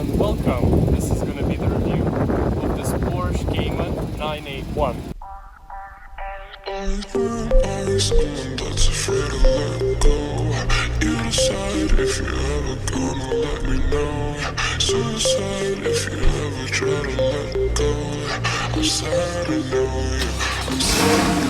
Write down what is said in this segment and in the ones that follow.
and welcome. This is going to be the review of this Porsche Cayman 981. Someone that's afraid to let go. You decide if you ever gonna let me know. Suicide if you ever try to let go. I'm sad I know you. I'm sad.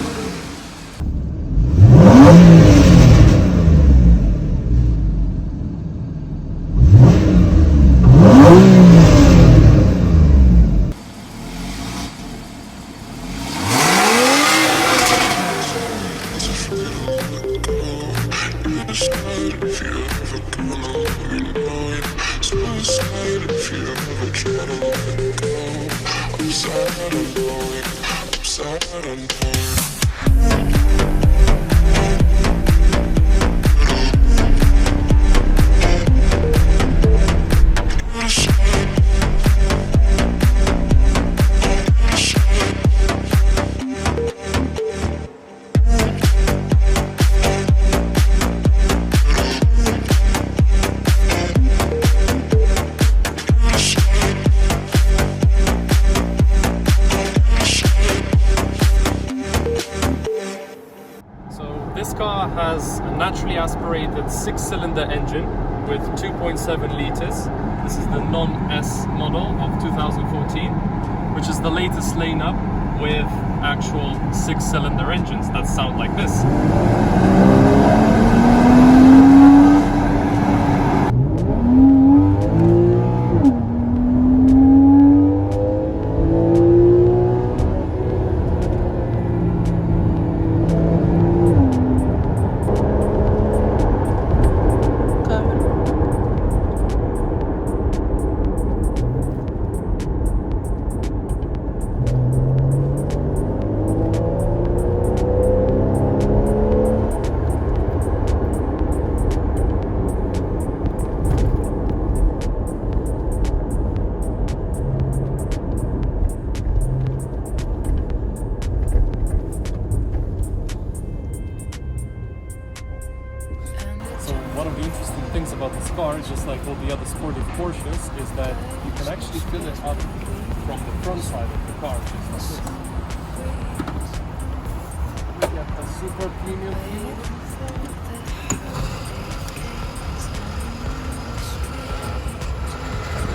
If you ever gonna let me know, suicide if you ever try to let go. I'm sad I know it, I'm sad I know it. This car has a naturally aspirated 6-cylinder engine with 2.7 liters. This is the non-S model of 2014, which is the latest lineup with actual 6-cylinder engines that sound like this. One of the interesting things about this car, just like all the other sportive Porsches, is that you can actually fill it up from the front side of the car, just like this. We get a super premium fuel.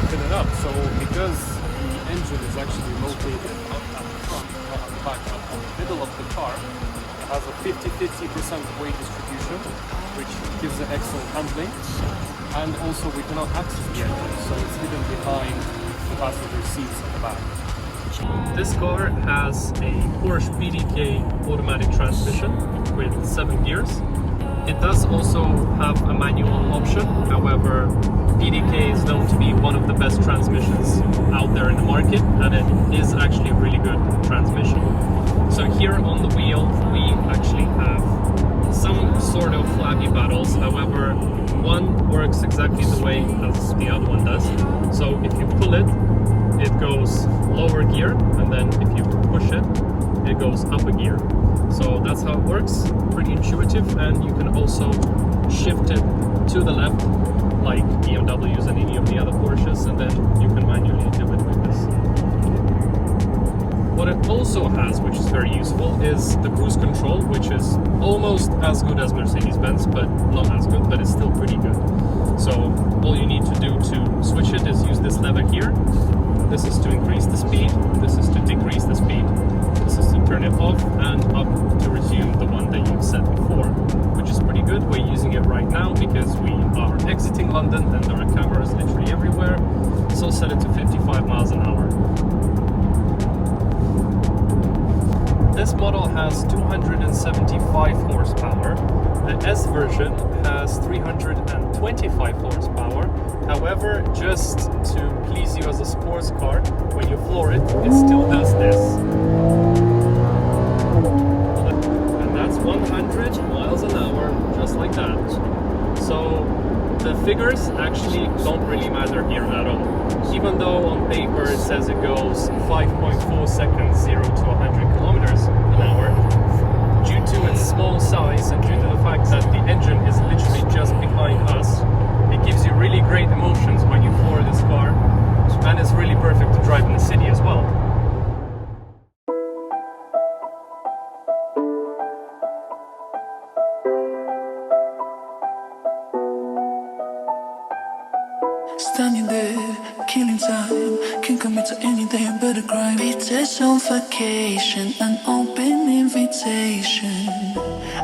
Fill it up. So because the engine is actually located not at the front, not at the back, but on the middle of the car, it has a 50-50% weight distribution, which gives it excellent handling, and also we cannot access the engine, so it's hidden behind the passenger seats at the back. This car has a Porsche PDK automatic transmission with 7 gears. It does also have a manual option, however PDK is known to be one of the best transmissions out there in the market, and it is actually a really good transmission. So here on the wheel we actually have some sort of flappy paddles, however one works exactly the way as the other one does. So if you pull it, it goes lower gear, and then if you push it, it goes up a gear. So that's how it works, pretty intuitive, and you can also shift it to the left like BMWs and any of the other Porsches, and then you can manually do it like this. What it also has, which is very useful, is the cruise control, which is almost as good as Mercedes-Benz, but not as good, but it's still pretty good. So all you need to do to switch it is use this lever here. This is to increase the speed, this is to decrease the speed, this is to turn it off, and up to resume the one that you've set before, which is pretty good. We're using it right now because we are exiting London and there are cameras literally everywhere, so set it to 55 miles an hour. This model has 275 horsepower. The S version has 325 horsepower. However, just to please you as a sports car, when you floor it, it still does this. And that's 100 miles an hour, just like that. So the figures actually don't really matter here at all. Even though on paper it says it goes 5.4 seconds, 0 to 100 kilometers an hour, due to its small size and due to the fact that the engine is literally just behind us, it gives you really great emotions when you floor this car. Standing there, killing time. Can't commit to anything but a crime. Beaches on vacation, an open invitation.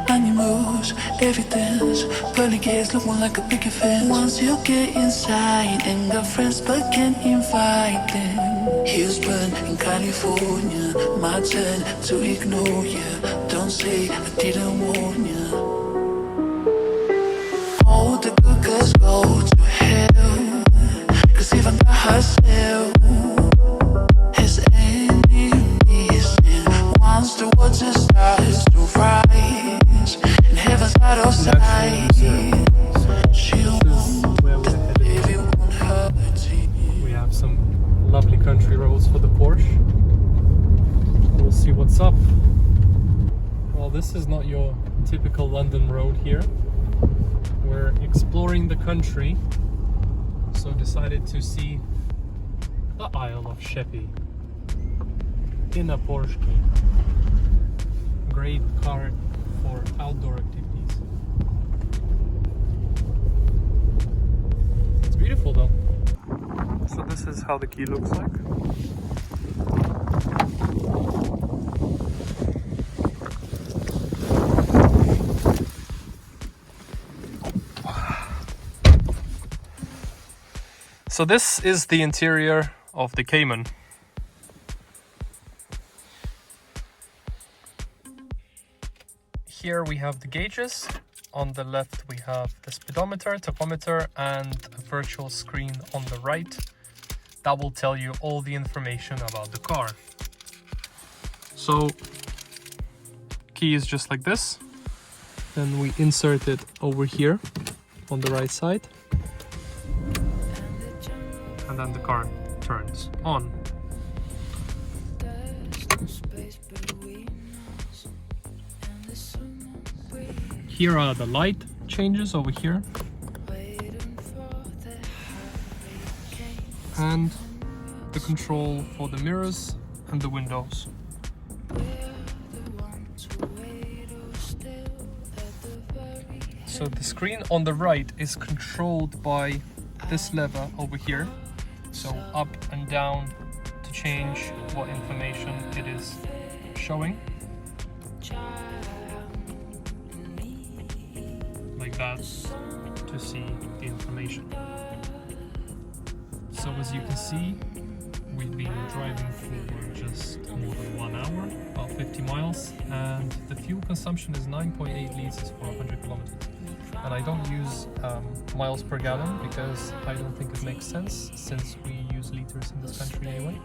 Animals, evidence. Pearly gates look more like a picket fence. Once you get inside and got friends but can't invite them. Heels burn in California. My turn to ignore you. Don't say I didn't warn you. All the good girls go to hell. Cause even God herself has any reason. Once the water starts to rise and heaven's out of sight, she won't if you want her to. We have some lovely country roads for the Porsche. We'll see what's up. Well, this is not your typical London road here. We're exploring the country, so decided to see the Isle of Sheppey in a Porsche Cayman. Great car for outdoor activities. It's beautiful though. So this is how the key looks like. So this is the interior of the Cayman. Here we have the gauges. On the left we have the speedometer, tachometer, and a virtual screen on the right that will tell you all the information about the car. So key is just like this. Then we insert it over here on the right side. And then the car turns on. Here are the light changes over here. And the control for the mirrors and the windows. So the screen on the right is controlled by this lever over here. So up and down to change what information it is showing. Like that to see the information. So as you can see, we've been driving for just more than 1 hour, about 50 miles, and the fuel consumption is 9.8 liters for 100 kilometers. And I don't use miles per gallon because I don't think it makes sense since we use liters in this country anyway.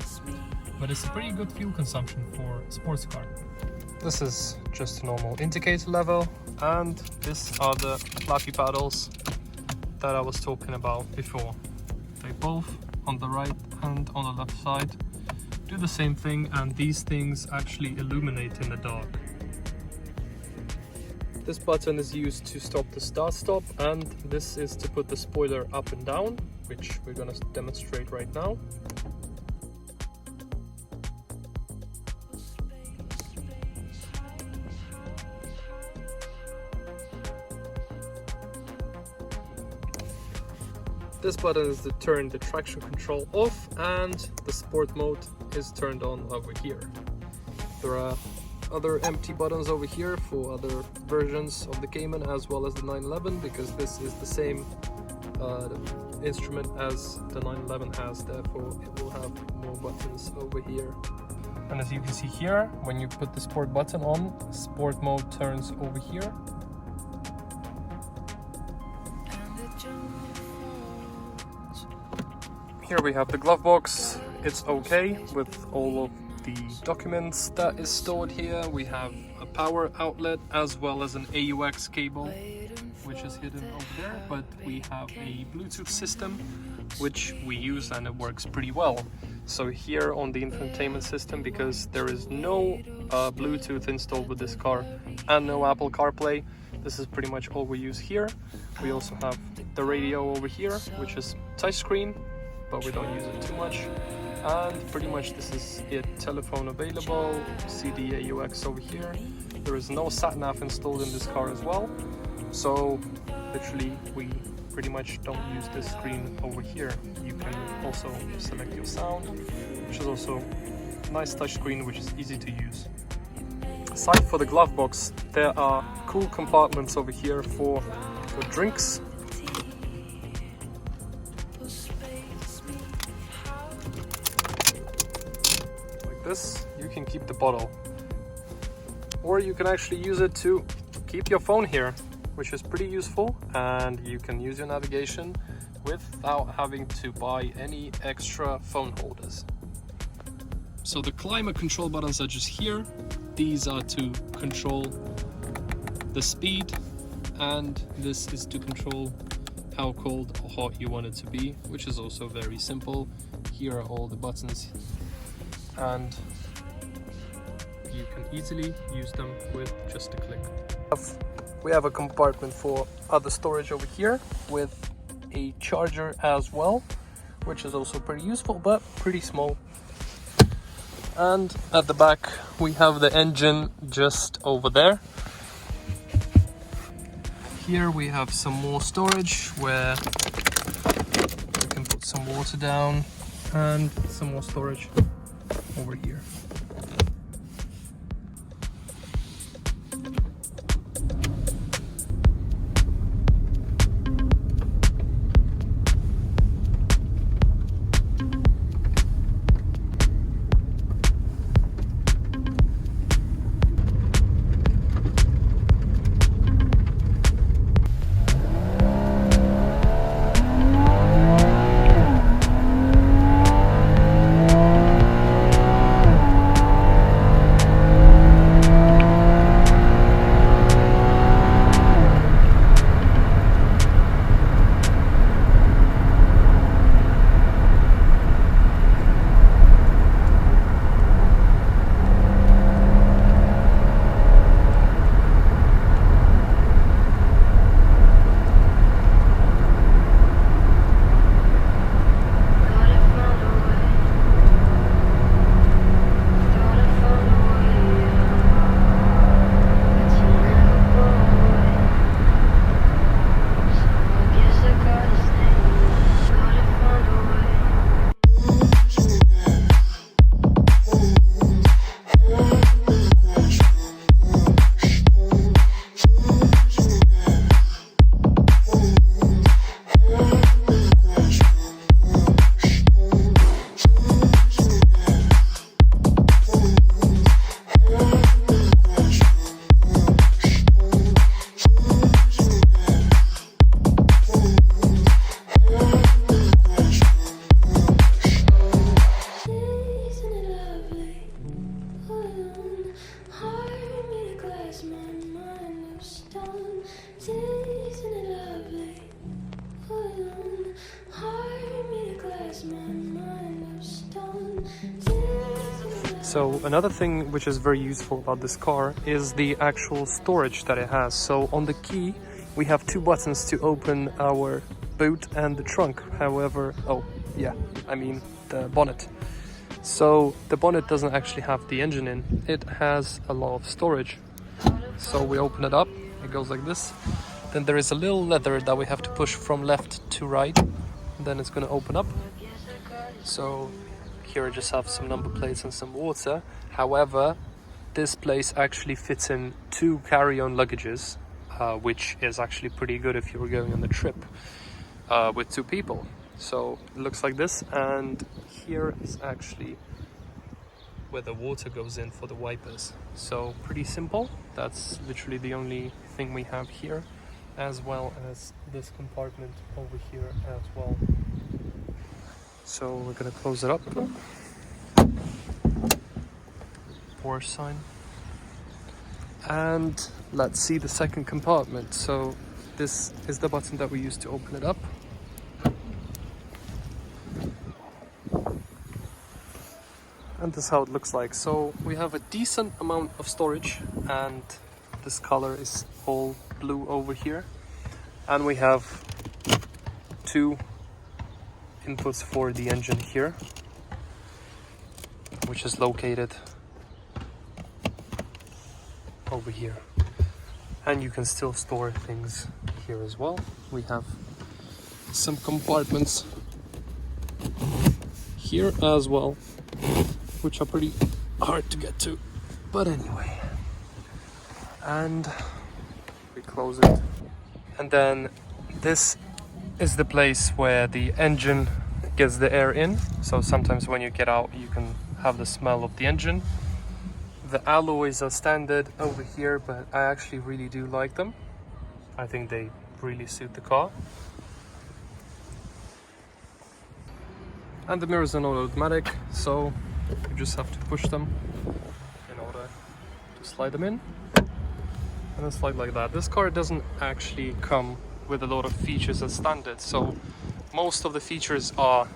But it's a pretty good fuel consumption for a sports car. This is just a normal indicator level, and these are the flappy paddles that I was talking about before. They both on the right and on the left side do the same thing, and these things actually illuminate in the dark. This button is used to stop the start-stop, and this is to put the spoiler up and down, which we're going to demonstrate right now. This button is to turn the traction control off, and the sport mode is turned on over here. There are other empty buttons over here for other versions of the Cayman as well as the 911, because this is the same instrument as the 911 has, therefore it will have more buttons over here. And as you can see here, when you put the sport button on, sport mode turns over here. Here we have the glove box. It's okay with all of the documents that is stored here. We have a power outlet as well as an AUX cable, which is hidden over there, but we have a Bluetooth system which we use and it works pretty well. So here on the infotainment system, because there is no Bluetooth installed with this car and no Apple CarPlay, this is pretty much all we use here. We also have the radio over here, which is touchscreen, but we don't use it too much. And pretty much this is it. Telephone available, CD AUX over here. There is no sat-nav installed in this car as well. So literally we pretty much don't use this screen over here. You can also select your sound, which is also a nice touch screen which is easy to use. Aside for the glove box, there are cool compartments over here for your drinks. Like this, you can keep the bottle. Or you can actually use it to keep your phone here, which is pretty useful, and you can use your navigation without having to buy any extra phone holders. So the climate control buttons are just here. These are to control the speed, and this is to control how cold or hot you want it to be, which is also very simple. Here are all the buttons, and you can easily use them with just a click. We have a compartment for other storage over here with a charger as well, which is also pretty useful but pretty small. And at the back we have the engine just over there. Here we have some more storage where we can put some water down, and some more storage over here. So another thing which is very useful about this car is the actual storage that it has. So on the key we have two buttons to open our boot and the trunk. However, the bonnet. So the bonnet doesn't actually have the engine in. It has a lot of storage. So we open it up, it goes like this. Then there is a little lever that we have to push from left to right. Then it's going to open up. So here I just have some number plates and some water. However, this place actually fits in 2 carry-on luggages, which is actually pretty good if you were going on the trip with 2 people. So it looks like this, and here is actually where the water goes in for the wipers. So pretty simple. That's literally the only thing we have here, as well as this compartment over here as well. So we're gonna close it up. Porsche sign. And let's see the second compartment. So this is the button that we use to open it up. And this is how it looks like. So we have a decent amount of storage, and this color is all blue over here. And we have 2 inputs for the engine here, which is located over here. And you can still store things here as well. We have some compartments here as well, which are pretty hard to get to, but anyway. And we close it, and then this is the place where the engine gets the air in, so sometimes when you get out you can have the smell of the engine. The alloys are standard over here, but I actually really do like them. I think they really suit the car. And the mirrors are not automatic, so you just have to push them in order to slide them in, and then slide like that. This car doesn't actually come with a lot of features as standard, so most of the features are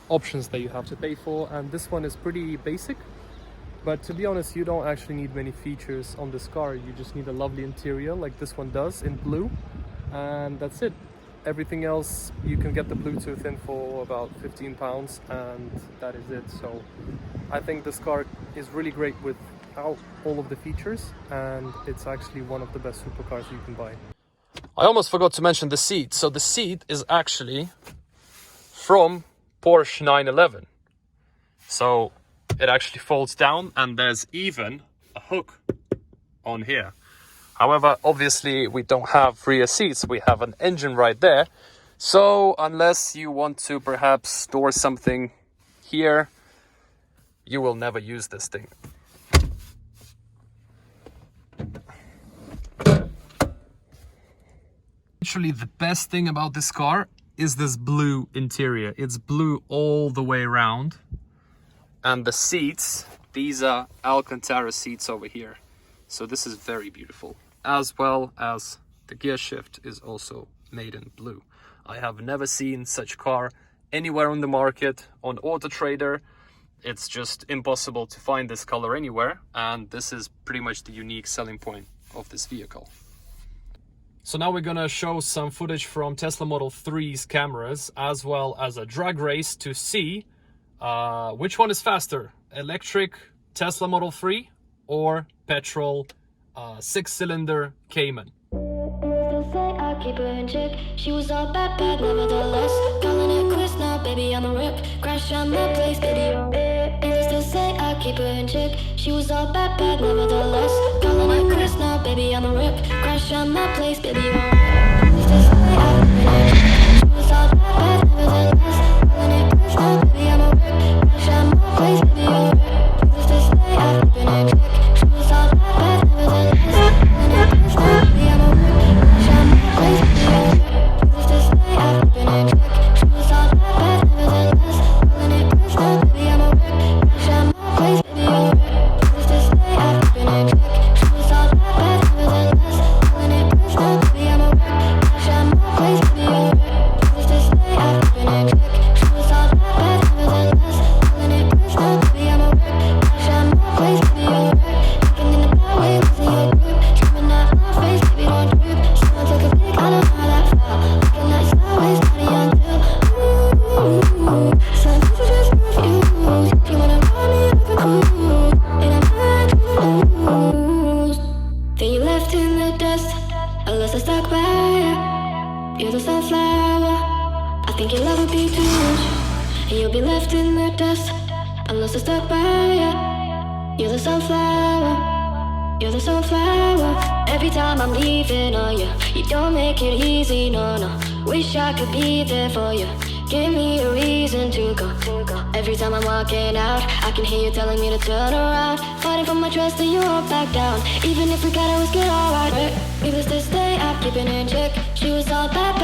options that you have to pay for, and this one is pretty basic. But to be honest, you don't actually need many features on this car. You just need a lovely interior like this one does in blue, and that's it. Everything else you can get the Bluetooth in for about £15, and that is it. So I think this car is really great without all of the features, and it's actually one of the best supercars you can buy. I almost forgot to mention the seat. So the seat is actually from Porsche 911. So it actually folds down, and there's even a hook on here. However, obviously we don't have rear seats, we have an engine right there. So unless you want to perhaps store something here, you will never use this thing. Actually, the best thing about this car is this blue interior. It's blue all the way around. And the seats, these are Alcantara seats over here. So this is very beautiful. As well as the gear shift is also made in blue. I have never seen such car anywhere on the market. On Auto Trader, it's just impossible to find this color anywhere, and this is pretty much the unique selling point of this vehicle. So now we're gonna show some footage from Tesla Model 3's cameras, as well as a drag race to see which one is faster, electric Tesla Model 3 or petrol 6-cylinder Cayman. I keep her in check. She was all bad, nevertheless. Calling it quits now, baby, I'm a rip. Crash on my place, baby, you're needless to say, I keep her in check. She was all bad, nevertheless. Calling it quits now, baby, I'm a rip. Crash on my place, baby, you're needless to say, I keep her in check. She was all bad, nevertheless. Calling it quits now, baby, I'm a rip. Crash on my place, baby, you're needless to say, I keep her in check. She was all bad, nevertheless. Calling it quits now, baby, I'm a rip. Crash on my place, baby, you're needless to say, I keep her in check. She was all bad, nevertheless. Calling it quits now, baby, I'm a rip. Crash on my place, baby, you're needless to say, I keep her in check. She was all bad, nevertheless. Calling it quits now, baby, I'm a rip. Crash on my place, baby, you're needless to say, I keep her in check. She was all bad, nevertheless. Calling it quits now, baby, I'm a rip. Crash on my place, baby, you're looking in the bad way, losing your grip. Screaming out my face, baby, don't trip. Someone took a pic, I don't know how that felt. Looking like sideways, body until ooh. Some people just confused. You wanna ride me like a cruise, and I'm not gonna lose. Then you left in the dust, unless I stuck by you. You're the sunflower. I think your love would be too much, and you'll be left in the dust, unless I stuck by you. You're the sunflower. You're the sunflower. Every time I'm leaving on you, you don't make it easy, no, no. Wish I could be there for you. Give me a reason to go. Every time I'm walking out, I can hear you telling me to turn around. Fighting for my trust and you won't back down. Even if we gotta risk it all right. Needless to stay, I'm keeping in check. She was all bad,